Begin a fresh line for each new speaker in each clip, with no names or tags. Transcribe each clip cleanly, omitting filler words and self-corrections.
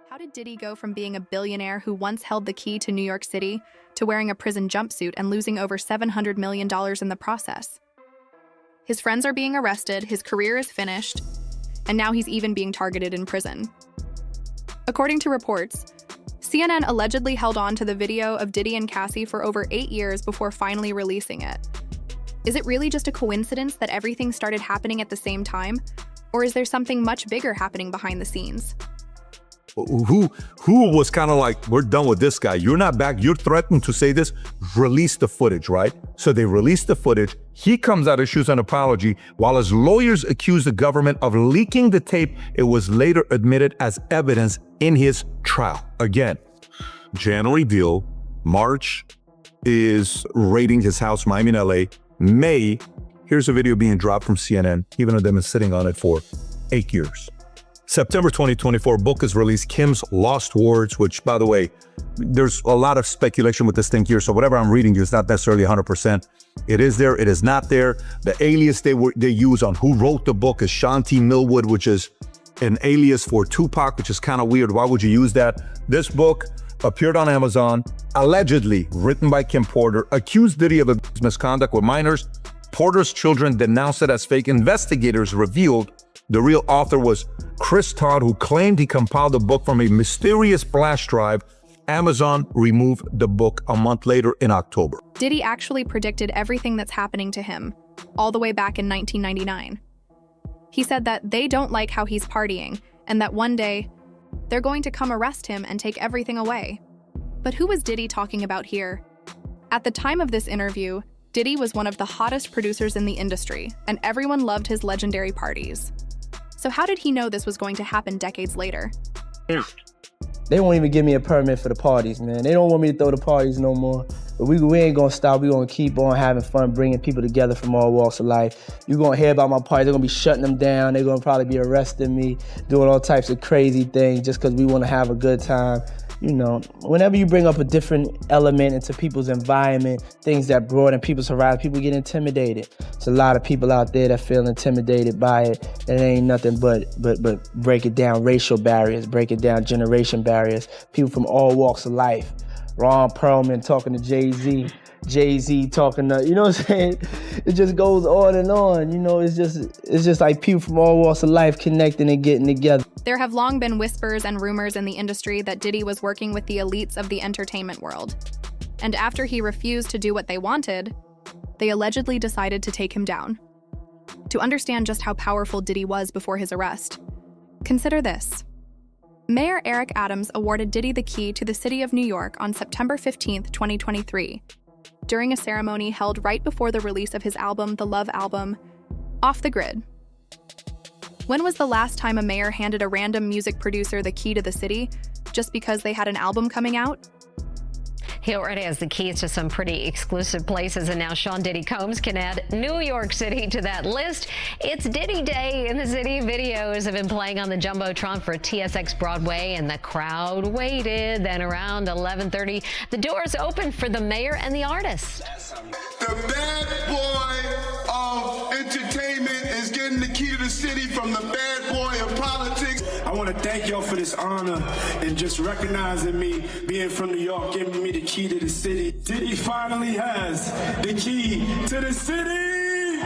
How did Diddy go from being a billionaire who once held the key to New York City to wearing a prison jumpsuit and losing over $700 million in the process? His friends are being arrested, his career is finished, and now he's even being targeted in prison. According to reports, CNN allegedly held on to the video of Diddy and Cassie for over 8 years before finally releasing it. Is it really just a coincidence that everything started happening at the same time? Or is there something much bigger happening behind the scenes?
Who was kind of like, we're done with this guy. You're not back. You're threatened to say this. Release the footage, right? So they released the footage. He comes out, issues an apology. While his lawyers accused the government of leaking the tape, it was later admitted as evidence in his trial. Again, January deal. March is raiding his house, Miami and LA. May, here's a video being dropped from CNN, even though they've been sitting on it for 8 years. September 2024, book is released, Kim's Lost Words, which, by the way, there's a lot of speculation with this thing here, so whatever I'm reading you is not necessarily 100%. It is there, it is not there. The alias they use on who wrote the book is Sean T. Millwood, which is an alias for Tupac, which is kind of weird. Why would you use that? This book appeared on Amazon, allegedly written by Kim Porter, accused Diddy of misconduct with minors. Porter's children denounced it as fake. Investigators revealed the real author was Chris Todd, who claimed he compiled the book from a mysterious flash drive. Amazon removed the book a month later in October.
Diddy actually predicted everything that's happening to him, all the way back in 1999. He said that they don't like how he's partying, and that one day, they're going to come arrest him and take everything away. But who was Diddy talking about here? At the time of this interview, Diddy was one of the hottest producers in the industry, and everyone loved his legendary parties. So how did he know this was going to happen decades later?
They won't even give me a permit for the parties, man. They don't want me to throw the parties no more. But we ain't gonna stop. We gonna keep on having fun, bringing people together from all walks of life. You're gonna hear about my parties. They're gonna be shutting them down. They're gonna probably be arresting me, doing all types of crazy things just because we wanna have a good time. You know, whenever you bring up a different element into people's environment, things that broaden people's horizon, people get intimidated. There's a lot of people out there that feel intimidated by it. It ain't nothing but break it down racial barriers, break it down generation barriers, people from all walks of life. Ron Perlman talking to Jay-Z, Jay-Z talking to, you know what I'm saying? It just goes on and on, you know, it's just like people from all walks of life connecting and getting together.
There have long been whispers and rumors in the industry that Diddy was working with the elites of the entertainment world. And after he refused to do what they wanted, they allegedly decided to take him down. To understand just how powerful Diddy was before his arrest, consider this. Mayor Eric Adams awarded Diddy the key to the city of New York on September 15, 2023, during a ceremony held right before the release of his album, The Love Album, Off the Grid. When was the last time a mayor handed a random music producer the key to the city just because they had an album coming out?
He already has the keys to some pretty exclusive places, and now Sean Diddy Combs can add New York City to that list. It's Diddy Day in the city. Videos have been playing on the Jumbotron for TSX Broadway, and the crowd waited. Then around 11:30, the doors opened for the mayor and the artists.
The bad boy of entertainment is getting the key to the city from the bad boy of politics.
I want to thank y'all for this honor and just recognizing me being from New York, giving me the key to the city. Diddy finally has the key to the city.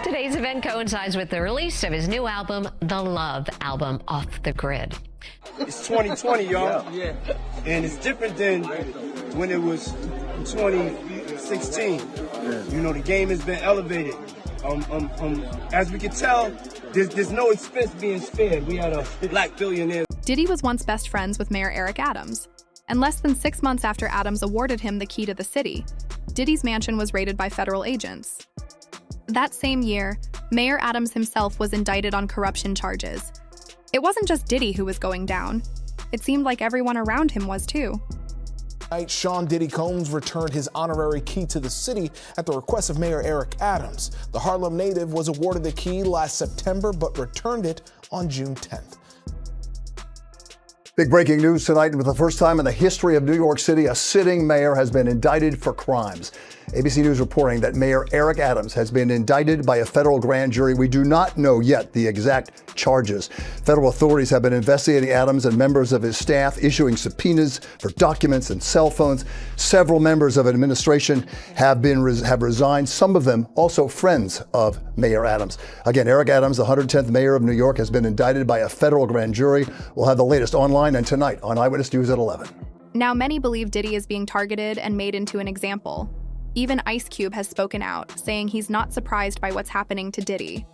Today's event coincides with the release of his new album, The Love Album, Off the Grid.
It's 2020, y'all. Yeah. And it's different than when it was 2016. You know, the game has been elevated. As we can tell, there's no expense being spared. We had a black billionaire.
Diddy was once best friends with Mayor Eric Adams, and less than 6 months after Adams awarded him the key to the city, Diddy's mansion was raided by federal agents. That same year, Mayor Adams himself was indicted on corruption charges. It wasn't just Diddy who was going down. It seemed like everyone around him was too.
Sean Diddy Combs returned his honorary key to the city at the request of Mayor Eric Adams. The Harlem native was awarded the key last September but returned it on June 10th.
Big breaking news tonight. For the first time in the history of New York City, a sitting mayor has been indicted for crimes. ABC News reporting that Mayor Eric Adams has been indicted by a federal grand jury. We do not know yet the exact charges. Federal authorities have been investigating Adams and members of his staff, issuing subpoenas for documents and cell phones. Several members of administration have resigned, some of them also friends of Mayor Adams. Again, Eric Adams, the 110th mayor of New York, has been indicted by a federal grand jury. We'll have the latest online and tonight on Eyewitness News at 11.
Now, many believe Diddy is being targeted and made into an example. Even Ice Cube has spoken out, saying he's not surprised by what's happening to Diddy.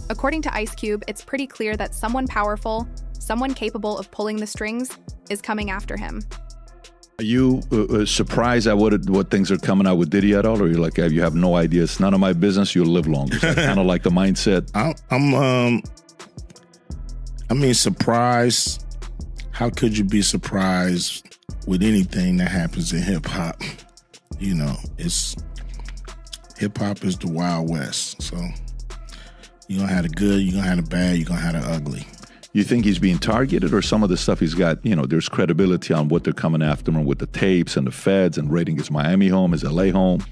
According to Ice Cube, it's pretty clear that someone powerful, someone capable of pulling the strings, is coming after him.
Are you surprised at what things are coming out with Diddy at all, or you're like, you have no idea? It's none of my business. You'll live longer. So kind of like the mindset.
Surprised. How could you be surprised with anything that happens in hip hop? You know, hip hop is the Wild West. So you're gonna have the good, you're gonna have the bad, you're gonna have the ugly.
You think he's being targeted, or some of the stuff he's got, there's credibility on what they're coming after him with the tapes and the feds and raiding his Miami home, his LA home?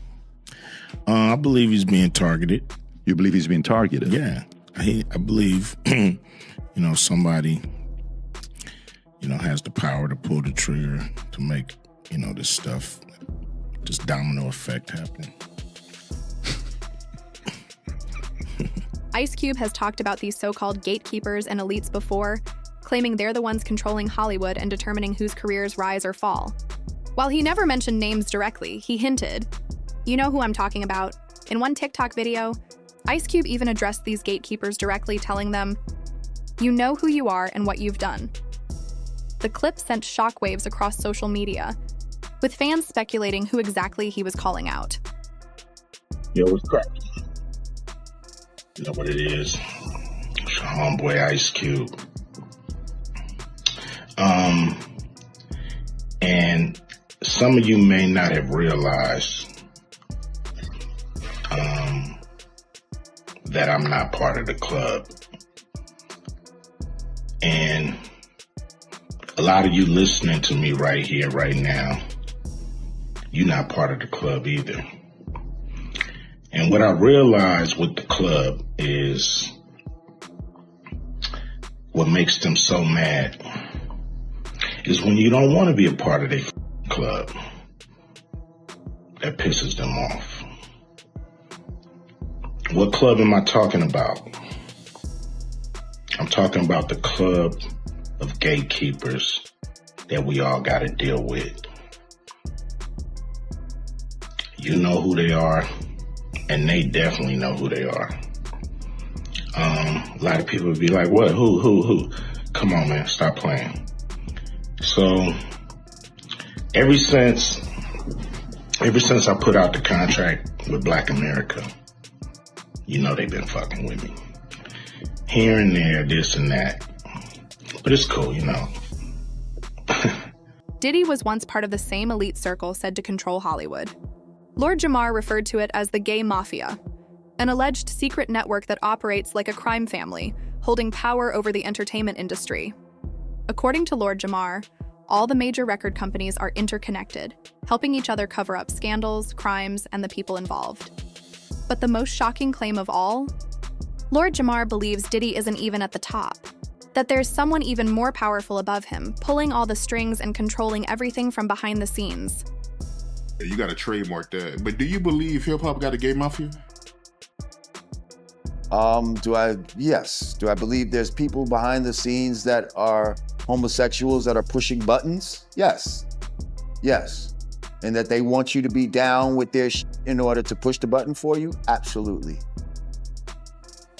I believe he's being targeted.
You believe he's being targeted?
Yeah. I believe, somebody, has the power to pull the trigger to make, this stuff, this domino effect happen.
Ice Cube has talked about these so-called gatekeepers and elites before, claiming they're the ones controlling Hollywood and determining whose careers rise or fall. While he never mentioned names directly, he hinted. You know who I'm talking about. In one TikTok video, Ice Cube even addressed these gatekeepers directly, telling them, "You know who you are and what you've done." The clip sent shockwaves across social media, with fans speculating who exactly he was calling out.
Yo, what's crap? You know what it is? It's your homeboy Ice Cube. And some of you may not have realized that I'm not part of the club. And a lot of you listening to me right here, right now, you're not part of the club either. And what I realized with the club is what makes them so mad is when you don't want to be a part of their club. That pisses them off. What club am I talking about? I'm talking about the club of gatekeepers that we all got to deal with. You know who they are, and they definitely know who they are. A lot of people would be like, what, who? Come on, man, stop playing. So, ever since I put out the contract with Black America, they've been fucking with me. Here and there, this and that. But it's cool,
Diddy was once part of the same elite circle said to control Hollywood. Lord Jamar referred to it as the gay mafia, an alleged secret network that operates like a crime family, holding power over the entertainment industry. According to Lord Jamar, all the major record companies are interconnected, helping each other cover up scandals, crimes, and the people involved. But the most shocking claim of all? Lord Jamar believes Diddy isn't even at the top, that there's someone even more powerful above him, pulling all the strings and controlling everything from behind the scenes.
You got to trademark that. But do you believe hip-hop got a gay mafia?
Yes. Do I believe there's people behind the scenes that are homosexuals that are pushing buttons? Yes. And that they want you to be down with their in order to push the button for you? Absolutely.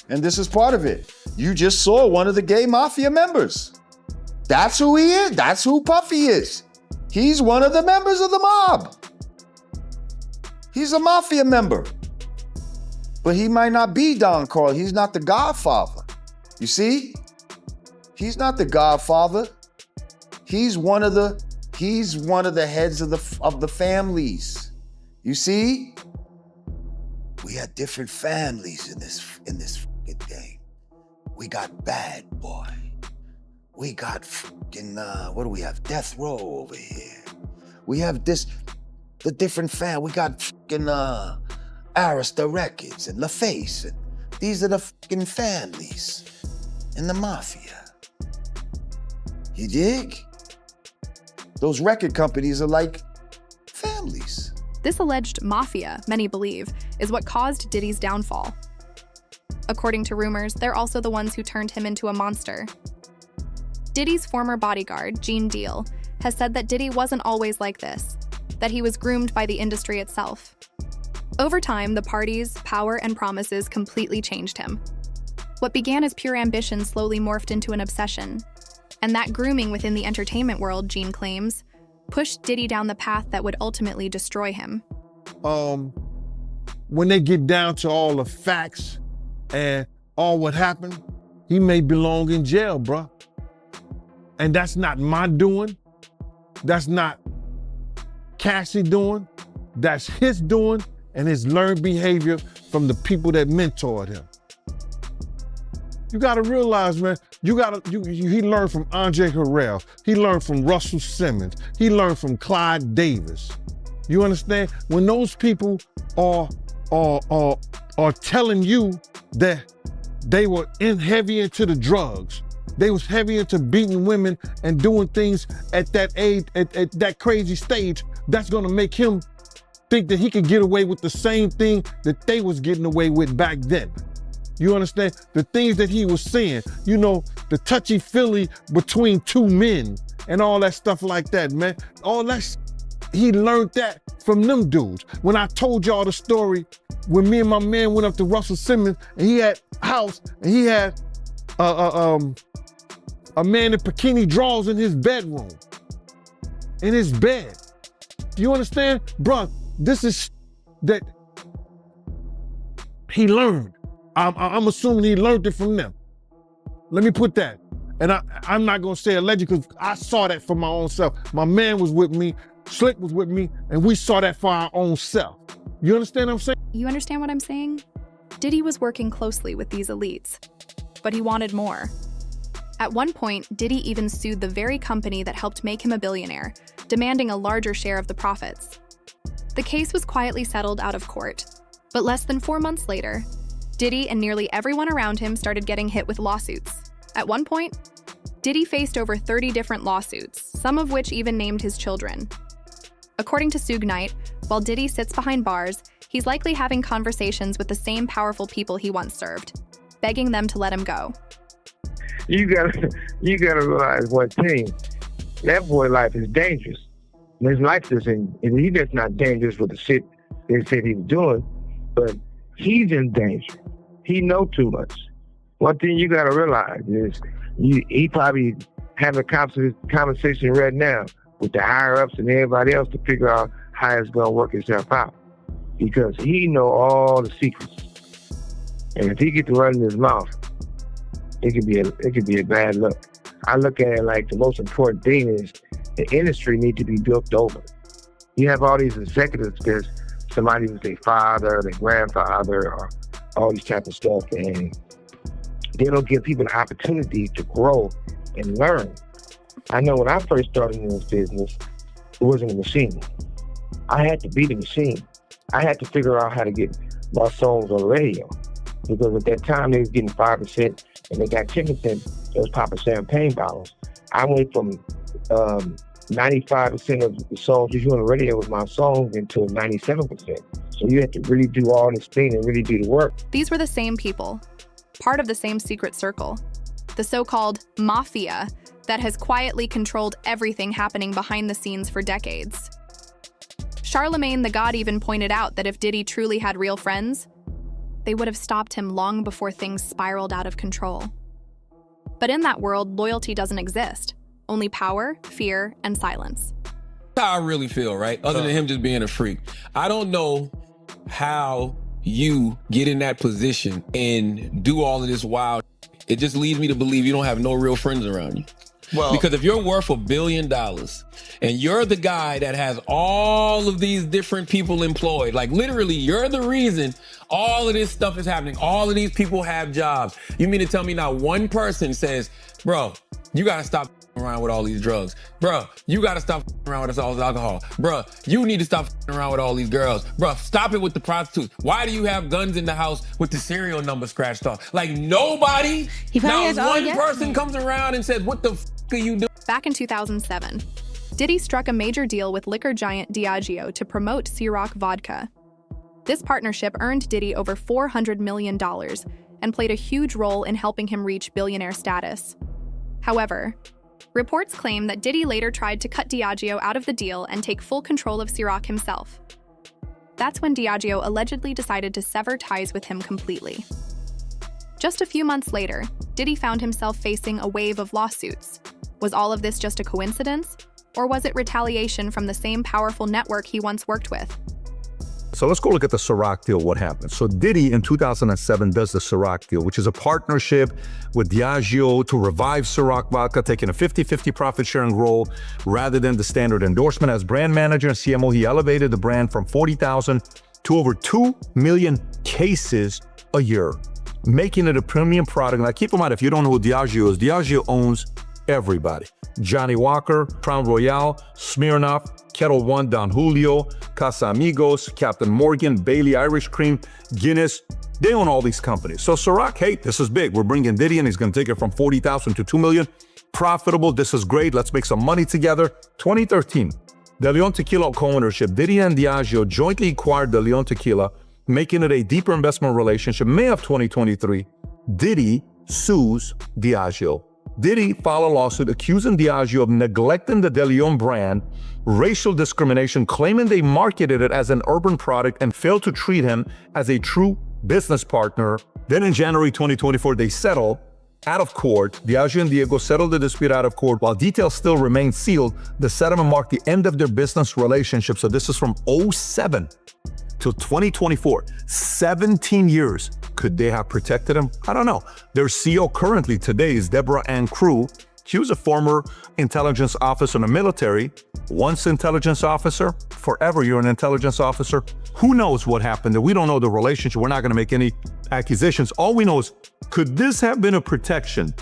And this is part of it. You just saw one of the gay mafia members. That's who he is. That's who Puffy is. He's one of the members of the mob. He's a mafia member. But he might not be Don Carl. He's not the Godfather. You see? He's not the Godfather. He's one of the heads of the families. You see? We had different families in this fucking thing. We got Bad Boy. we got fucking, what do we have? Death Row over here. We have the different we got fucking Arista Records and LaFace. And these are the fucking families in the mafia. You dig? Those record companies are like families.
This alleged mafia, many believe, is what caused Diddy's downfall. According to rumors, they're also the ones who turned him into a monster. Diddy's former bodyguard, Gene Deal, has said that Diddy wasn't always like this, that he was groomed by the industry itself. Over time, the parties, power, and promises completely changed him. What began as pure ambition slowly morphed into an obsession. And that grooming within the entertainment world, Gene claims, pushed Diddy down the path that would ultimately destroy him.
When they get down to all the facts and all what happened, he may belong in jail, bruh. And that's not my doing. That's not Cassie doing. That's his doing and his learned behavior from the people that mentored him. You gotta realize, man, he learned from Andre Harrell. He learned from Russell Simmons. He learned from Clyde Davis. You understand? When those people are telling you that they were heavy into the drugs, they was heavy into beating women and doing things at that age, at that crazy stage, that's gonna make him think that he could get away with the same thing that they was getting away with back then. You understand? The things that he was saying, you know, the touchy-feely between two men and all that stuff like that, man. All that, he learned that from them dudes. When I told y'all the story, when me and my man went up to Russell Simmons and he had a house and he had a man in bikini drawers in his bedroom, in his bed. You understand? Bruh, this is that he learned. I'm assuming he learned it from them. Let me put that. And I'm not gonna say alleged because I saw that for my own self. My man was with me, Slick was with me, and we saw that for our own self. You understand what I'm saying?
You understand what I'm saying? Diddy was working closely with these elites, but he wanted more. At one point, Diddy even sued the very company that helped make him a billionaire, demanding a larger share of the profits. The case was quietly settled out of court, but less than 4 months later, Diddy and nearly everyone around him started getting hit with lawsuits. At one point, Diddy faced over 30 different lawsuits, some of which even named his children. According to Suge Knight, while Diddy sits behind bars, he's likely having conversations with the same powerful people he once served, begging them to let him go.
You gotta realize one thing. That boy life is dangerous. His life isn't, he's just not dangerous with the shit they said he was doing, but he's in danger. He know too much. One thing you gotta realize is he probably having a conversation right now with the higher ups and everybody else to figure out how it's gonna work itself out. Because he know all the secrets. And if he get to running his mouth, it could be a bad look. I look at it like the most important thing is the industry need to be built over. You have all these executives because somebody was their father, their grandfather, or all these type of stuff, and they don't give people the opportunity to grow and learn. I know when I first started in this business, it wasn't a machine. I had to be the machine. I had to figure out how to get my songs on the radio. Because at that time, they was getting 5%, and they got 10%. They was popping champagne bottles. I went from 95% of the songs you hear on the radio with my songs into 97%. So you had to really do all this thing and really do the work.
These were the same people, part of the same secret circle, the so-called mafia that has quietly controlled everything happening behind the scenes for decades. Charlemagne the God even pointed out that if Diddy truly had real friends, they would have stopped him long before things spiraled out of control. But in that world, loyalty doesn't exist. Only power, fear, and silence.
That's how I really feel, right? Other than him just being a freak. I don't know how you get in that position and do all of this wild. It just leads me to believe you don't have no real friends around you. Well, because if you're worth $1 billion and you're the guy that has all of these different people employed, like literally you're the reason all of this stuff is happening. All of these people have jobs. You mean to tell me not one person says, bro, you gotta stop around with all these drugs. Bruh, you gotta stop around with all this alcohol. Bruh, you need to stop around with all these girls. Bruh, stop it with the prostitutes. Why do you have guns in the house with the serial number scratched off? Like nobody, not one person comes around and says, what the are you doing?
Back in 2007, Diddy struck a major deal with liquor giant Diageo to promote Ciroc vodka. This partnership earned Diddy over $400 million and played a huge role in helping him reach billionaire status. However, reports claim that Diddy later tried to cut Diageo out of the deal and take full control of Ciroc himself. That's when Diageo allegedly decided to sever ties with him completely. Just a few months later, Diddy found himself facing a wave of lawsuits. Was all of this just a coincidence? Or was it retaliation from the same powerful network he once worked with?
So let's go look at the Ciroc deal, what happened. So Diddy in 2007 does the Ciroc deal, which is a partnership with Diageo to revive Ciroc vodka, taking a 50-50 profit sharing role rather than the standard endorsement. As brand manager and CMO, he elevated the brand from 40,000 to over 2 million cases a year, making it a premium product. Now keep in mind, if you don't know who Diageo is, Diageo owns everybody. Johnny Walker, Crown Royal, Smirnoff, Kettle One, Don Julio, Casamigos, Captain Morgan, Bailey Irish Cream, Guinness. They own all these companies. So Ciroc, hey, this is big. We're bringing Diddy and he's going to take it from 40,000 to 2 million. Profitable. This is great. Let's make some money together. 2013, De Leon Tequila co-ownership. Diddy and Diageo jointly acquired De Leon Tequila, making it a deeper investment relationship. May of 2023, Diddy sues Diageo. Diddy filed a lawsuit accusing Diageo of neglecting the De Leon brand, racial discrimination, claiming they marketed it as an urban product and failed to treat him as a true business partner. Then in January 2024, they settled out of court. Diageo and Diego settled the dispute out of court. While details still remain sealed, the settlement marked the end of their business relationship. So this is from 2007 till 2024, 17 years. Could they have protected him? I don't know. Their CEO currently today is Deborah Ann Crew. She was a former intelligence officer in the military. Once intelligence officer, forever you're an intelligence officer. Who knows what happened? We don't know the relationship. We're not going to make any accusations. All we know is, could this have been a protection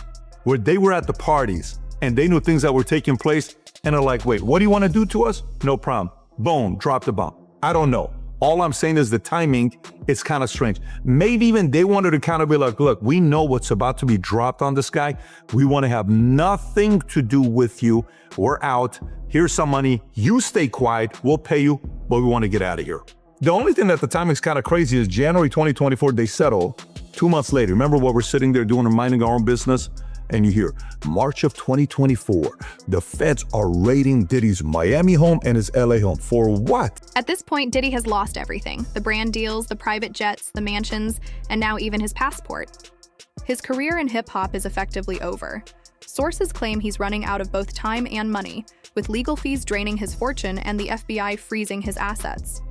where they were at the parties and they knew things that were taking place and are like, wait, what do you want to do to us? No problem. Boom, drop the bomb. I don't know. All I'm saying is the timing is kind of strange. Maybe even they wanted to kind of be like, look, we know what's about to be dropped on this guy. We want to have nothing to do with you. We're out. Here's some money. You stay quiet. We'll pay you, but we want to get out of here. The only thing that the timing is kind of crazy is January 2024, they settle. 2 months later, remember what we're sitting there doing and minding our own business? And you hear, March of 2024, the feds are raiding Diddy's Miami home and his LA home. For what?
At this point, Diddy has lost everything. The brand deals, the private jets, the mansions, and now even his passport. His career in hip-hop is effectively over. Sources claim he's running out of both time and money, with legal fees draining his fortune and the FBI freezing his assets.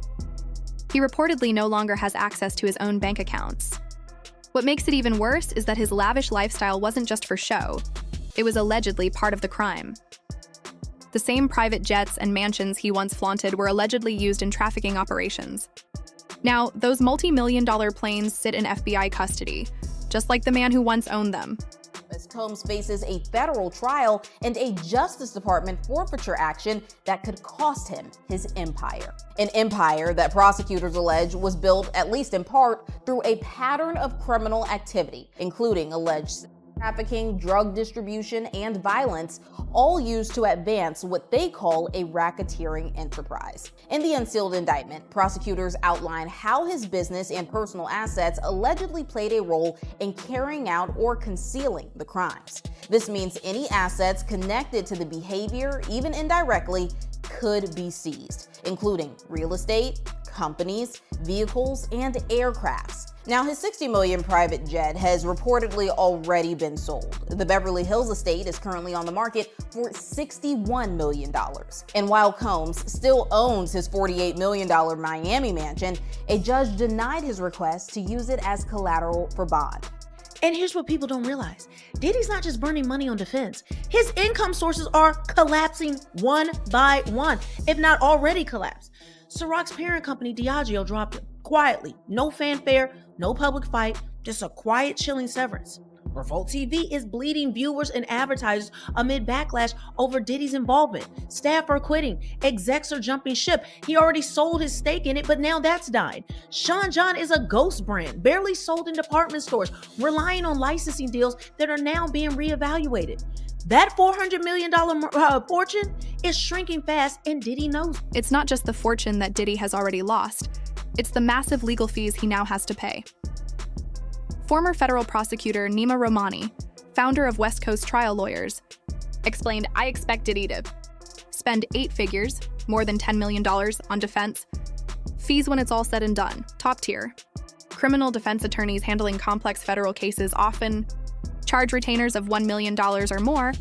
He reportedly no longer has access to his own bank accounts. What makes it even worse is that his lavish lifestyle wasn't just for show. It was allegedly part of the crime. The same private jets and mansions he once flaunted were allegedly used in trafficking operations. Now, those multi-million-dollar planes sit in FBI custody, just like the man who once owned them.
As Combs faces a federal trial and a Justice Department forfeiture action that could cost him his empire. An empire that prosecutors allege was built, at least in part, through a pattern of criminal activity, including alleged trafficking, drug distribution, and violence, all used to advance what they call a racketeering enterprise. In the unsealed indictment, prosecutors outline how his business and personal assets allegedly played a role in carrying out or concealing the crimes. This means any assets connected to the behavior, even indirectly, could be seized, including real estate, companies, vehicles, and aircrafts. Now, his $60 million private jet has reportedly already been sold. The Beverly Hills estate is currently on the market for $61 million. And while Combs still owns his $48 million Miami mansion, a judge denied his request to use it as collateral for bond.
And here's what people don't realize. Diddy's not just burning money on defense. His income sources are collapsing one by one, if not already collapsed. Ciroc's parent company, Diageo, dropped him quietly. No fanfare, no public fight, just a quiet, chilling severance. Revolt TV is bleeding viewers and advertisers amid backlash over Diddy's involvement. Staff are quitting. Execs are jumping ship. He already sold his stake in it, but now that's died. Sean John is a ghost brand, barely sold in department stores, relying on licensing deals that are now being reevaluated. That $400 million fortune is shrinking fast, and Diddy knows.
It's not just the fortune that Diddy has already lost. It's the massive legal fees he now has to pay. Former federal prosecutor Nima Romani, founder of West Coast Trial Lawyers, explained, "I expect Diddy to spend 8 figures, more than $10 million, on defense. Fees when it's all said and done, top tier. Criminal defense attorneys handling complex federal cases often charge retainers of $1 million or more,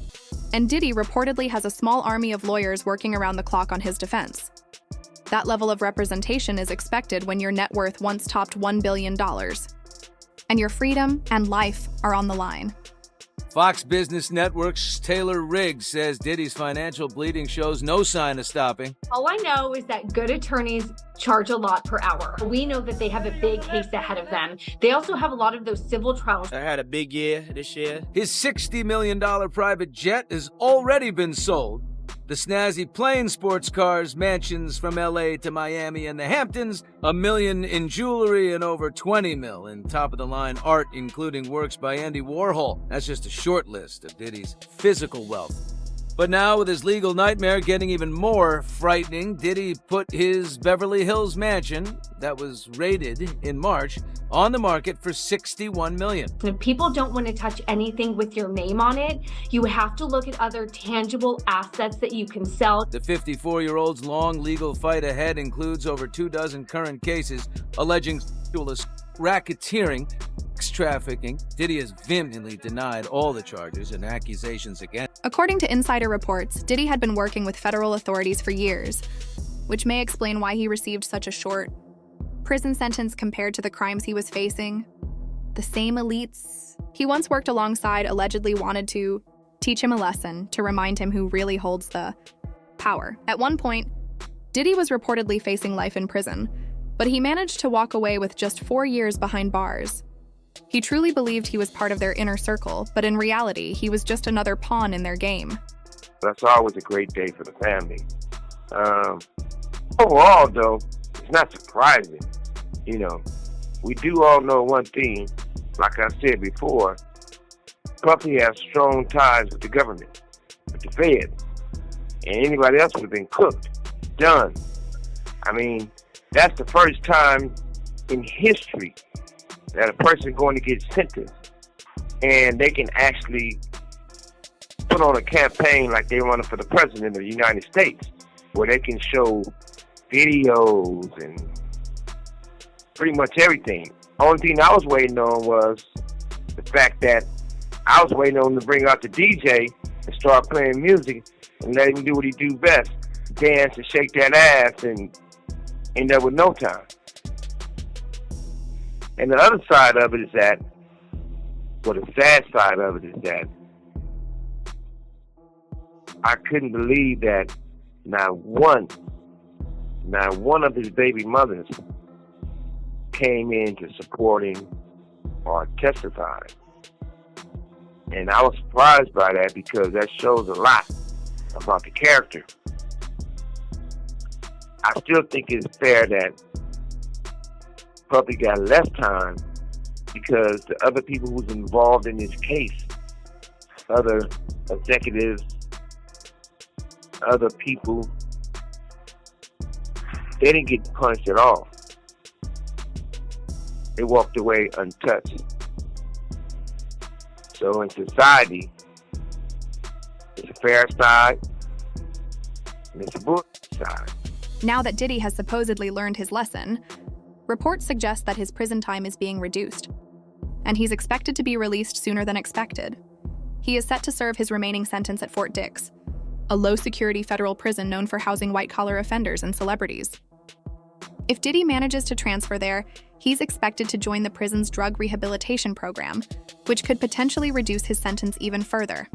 and Diddy reportedly has a small army of lawyers working around the clock on his defense. That level of representation is expected when your net worth once topped $1 billion. And your freedom and life are on the line."
Fox Business Network's Taylor Riggs says Diddy's financial bleeding shows no sign of stopping.
All I know is that good attorneys charge a lot per hour. We know that they have a big case ahead of them. They also have a lot of those civil trials.
I had a big year this year. His $60 million private jet has already been sold. The snazzy plane, sports cars, mansions from LA to Miami and the Hamptons, $1 million in jewelry and over $20 million in top-of-the-line art, including works by Andy Warhol. That's just a short list of Diddy's physical wealth. But now, with his legal nightmare getting even more frightening, Diddy put his Beverly Hills mansion, that was raided in March, on the market for $61 million.
If people don't want to touch anything with your name on it, you have to look at other tangible assets that you can sell.
The 54-year-old's long legal fight ahead includes over 24 current cases alleging sexual racketeering, sex trafficking. Diddy has vehemently denied all the charges and accusations against.
According to insider reports, Diddy had been working with federal authorities for years, which may explain why he received such a short prison sentence compared to the crimes he was facing. The same elites he once worked alongside allegedly wanted to teach him a lesson to remind him who really holds the power. At one point, Diddy was reportedly facing life in prison, but he managed to walk away with just 4 years behind bars. He truly believed he was part of their inner circle, but in reality, he was just another pawn in their game.
That's always a great day for the family. Overall, though, it's not surprising. You know, we do all know one thing. Like I said before, Puffy has strong ties with the government, with the feds, and anybody else would have been cooked, done. I mean, that's the first time in history that a person going to get sentenced and they can actually put on a campaign like they're running for the president of the United States, where they can show videos and pretty much everything. Only thing I was waiting on was the fact that I was waiting on him to bring out the DJ and start playing music and let him do what he do best, dance and shake that ass and end up with no time. And the other side of it is that, well, the sad side of it is that I couldn't believe that not one of his baby mothers came in to support him or testify. And I was surprised by that because that shows a lot about the character. I still think it's fair that Puffy got less time because the other people who was involved in this case, other executives, other people, they didn't get punished at all. They walked away untouched. So in society, it's a fair side and it's a bullshit side.
Now that Diddy has supposedly learned his lesson, reports suggest that his prison time is being reduced, and he's expected to be released sooner than expected. He is set to serve his remaining sentence at Fort Dix, a low-security federal prison known for housing white-collar offenders and celebrities. If Diddy manages to transfer there, he's expected to join the prison's drug rehabilitation program, which could potentially reduce his sentence even further.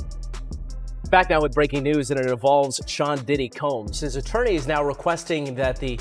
Back now with breaking news, and it involves Sean Diddy Combs. His attorney is now requesting that the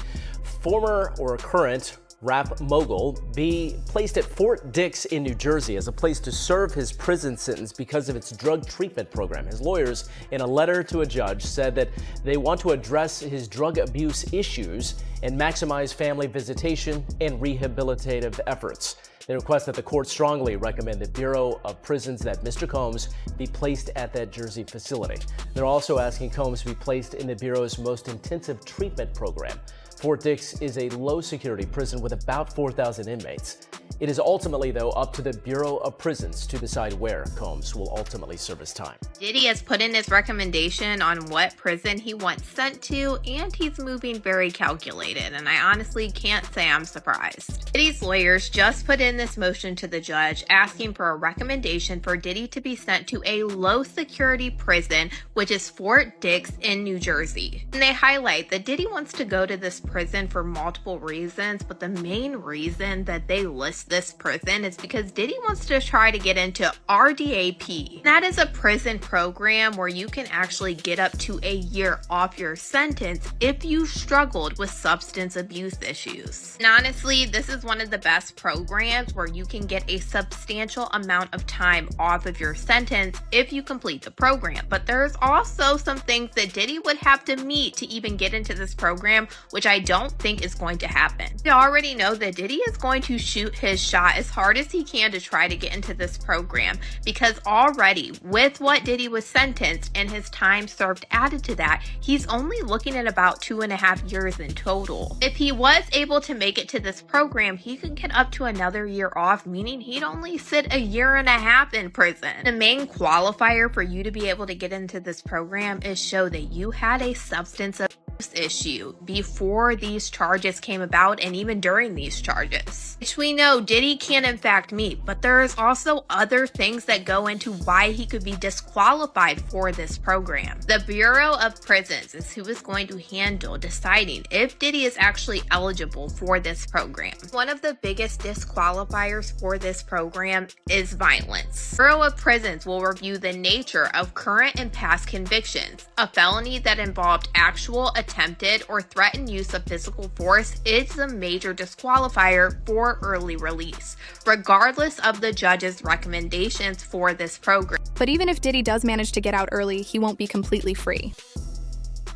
former or current rap mogul be placed at Fort Dix in New Jersey as a place to serve his prison sentence because of its drug treatment program. His lawyers, in a letter to a judge, said that they want to address his drug abuse issues and maximize family visitation and rehabilitative efforts. They request that the court strongly recommend the Bureau of Prisons that Mr. Combs be placed at that Jersey facility. They're also asking Combs to be placed in the Bureau's most intensive treatment program. Fort Dix is a low-security prison with about 4,000 inmates. It is ultimately, though, up to the Bureau of Prisons to decide where Combs will ultimately serve his time.
Diddy has put in his recommendation on what prison he wants sent to, and he's moving very calculated, and I honestly can't say I'm surprised. Diddy's lawyers just put in this motion to the judge asking for a recommendation for Diddy to be sent to a low-security prison, which is Fort Dix in New Jersey. And they highlight that Diddy wants to go to this prison for multiple reasons, but the main reason that they list this prison is because Diddy wants to try to get into RDAP. That is a prison program where you can actually get up to a year off your sentence if you struggled with substance abuse issues. And honestly, this is one of the best programs where you can get a substantial amount of time off of your sentence if you complete the program. But there's also some things that Diddy would have to meet to even get into this program, which I don't think is going to happen. We already know that Diddy is going to shoot his shot as hard as he can to try to get into this program, because already with what Diddy was sentenced and his time served added to that, he's only looking at about 2.5 years in total. If he was able to make it to this program, he could get up to another year off, meaning he'd only sit 1.5 years in prison. The main qualifier for you to be able to get into this program is show that you had a substance abuse issue before these charges came about and even during these charges, which we know Diddy can in fact meet, but there is also other things that go into why he could be disqualified for this program. The Bureau of Prisons is who is going to handle deciding if Diddy is actually eligible for this program. One of the biggest disqualifiers for this program is violence. Bureau of Prisons will review the nature of current and past convictions. A felony that involved actual attempted or threatened use of physical force is a major disqualifier for early release, regardless of the judge's recommendations for this program.
But even if Diddy does manage to get out early, he won't be completely free.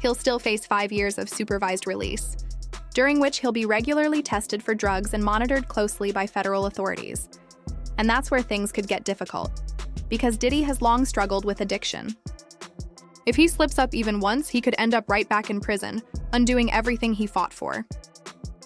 He'll still face 5 years of supervised release, during which he'll be regularly tested for drugs and monitored closely by federal authorities. And that's where things could get difficult, because Diddy has long struggled with addiction. If he slips up even once, he could end up right back in prison, undoing everything he fought for.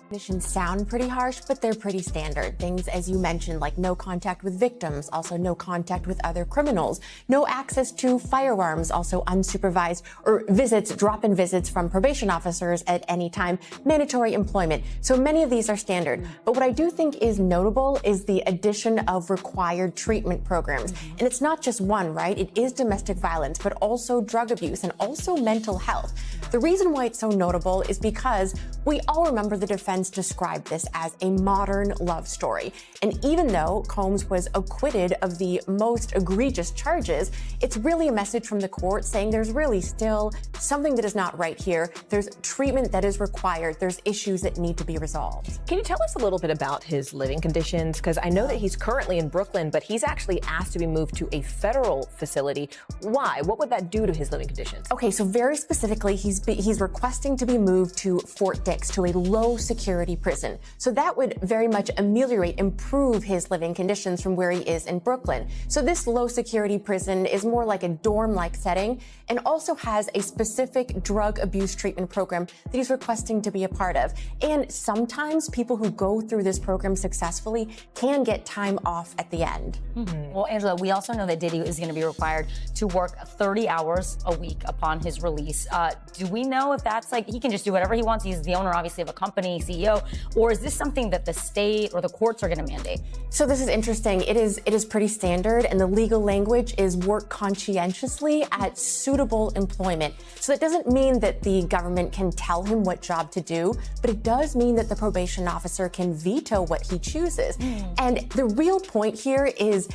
Conditions sound pretty harsh, but they're pretty standard. Things, as you mentioned, like no contact with victims, also no contact with other criminals, no access to firearms, also unsupervised, or visits, drop-in visits from probation officers at any time, mandatory employment. So many of these are standard. But what I do think is notable is the addition of required treatment programs. And it's not just one, right? It is domestic violence, but also drug abuse and also mental health. The reason why it's so notable is because we all remember the defense described this as a modern love story. And even though Combs was acquitted of the most egregious charges, it's really a message from the court saying there's really still something that is not right here. There's treatment that is required. There's issues that need to be resolved.
Can you tell us a little bit about his living conditions? Because I know that he's currently in Brooklyn, but he's actually asked to be moved to a federal facility. Why? What would that do to his living conditions?
Okay, so very specifically, he's requesting to be moved to Fort Dix, to a low security prison. So that would very much ameliorate, improve his living conditions from where he is in Brooklyn. So this low security prison is more like a dorm-like setting and also has a specific drug abuse treatment program that he's requesting to be a part of. And sometimes people who go through this program successfully can get time off at the end.
Mm-hmm. Well, Angela, we also know that Diddy is going to be required to work 30 hours a week upon his release. Do we know if that's like, he can just do whatever he wants? He's the owner, obviously, of a company, CEO, or is this something that the state or the courts are going to mandate?
So this is interesting. It is pretty standard, and the legal language is work conscientiously at suitable employment. So that doesn't mean that the government can tell him what job to do, but it does mean that the probation officer can veto what he chooses. And the real point here is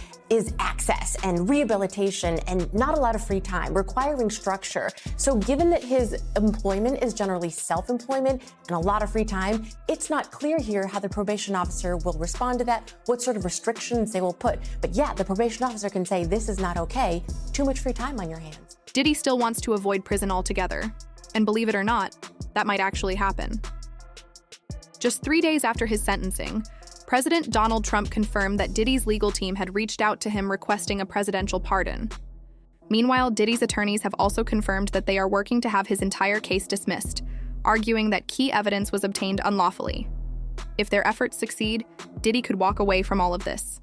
access and rehabilitation and not a lot of free time, requiring structure. So given that his employment is generally self-employment and a lot of free time, it's not clear here how the probation officer will respond to that, what sort of restrictions they will put. But yeah, the probation officer can say, this is not okay, too much free time on your hands.
Diddy still wants to avoid prison altogether. And believe it or not, that might actually happen. Just 3 days after his sentencing, President Donald Trump confirmed that Diddy's legal team had reached out to him requesting a presidential pardon. Meanwhile, Diddy's attorneys have also confirmed that they are working to have his entire case dismissed, arguing that key evidence was obtained unlawfully. If their efforts succeed, Diddy could walk away from all of this,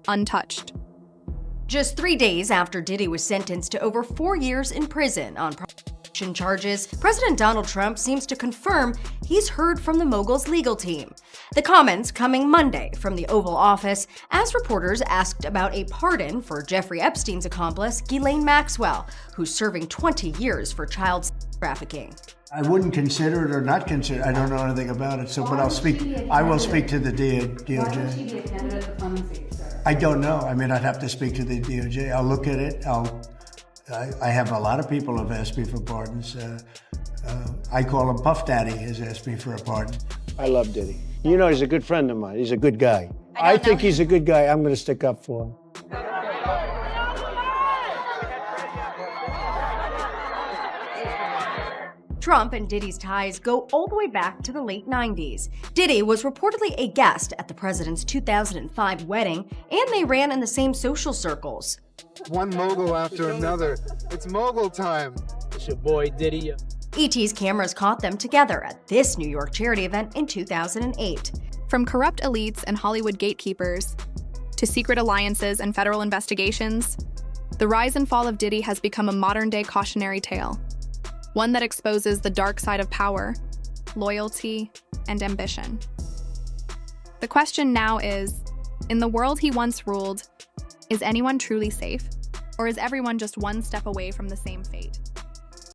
untouched.
Just 3 days after Diddy was sentenced to over 4 years in prison on charges, President Donald Trump seems to confirm he's heard from the mogul's legal team. The comments coming Monday from the Oval Office as reporters asked about a pardon for Jeffrey Epstein's accomplice, Ghislaine Maxwell, who's serving 20 years for child trafficking.
I wouldn't consider it or not consider it. I don't know anything about it, but I will speak to the DOJ. I don't know. I mean, I'd have to speak to the DOJ. I'll look at it. I have a lot of people have asked me for pardons. I call him Puff Daddy has asked me for a pardon.
I love Diddy. You know, he's a good friend of mine. He's a good guy. I think he's a good guy. I'm going to stick up for him.
Trump and Diddy's ties go all the way back to the late 90s. Diddy was reportedly a guest at the president's 2005 wedding, and they ran in the same social circles.
One mogul after another. It's mogul time.
It's your boy Diddy.
ET's cameras caught them together at this New York charity event in 2008.
From corrupt elites and Hollywood gatekeepers to secret alliances and federal investigations, the rise and fall of Diddy has become a modern-day cautionary tale, one that exposes the dark side of power, loyalty, and ambition. The question now is, in the world he once ruled, is anyone truly safe? Or is everyone just one step away from the same fate?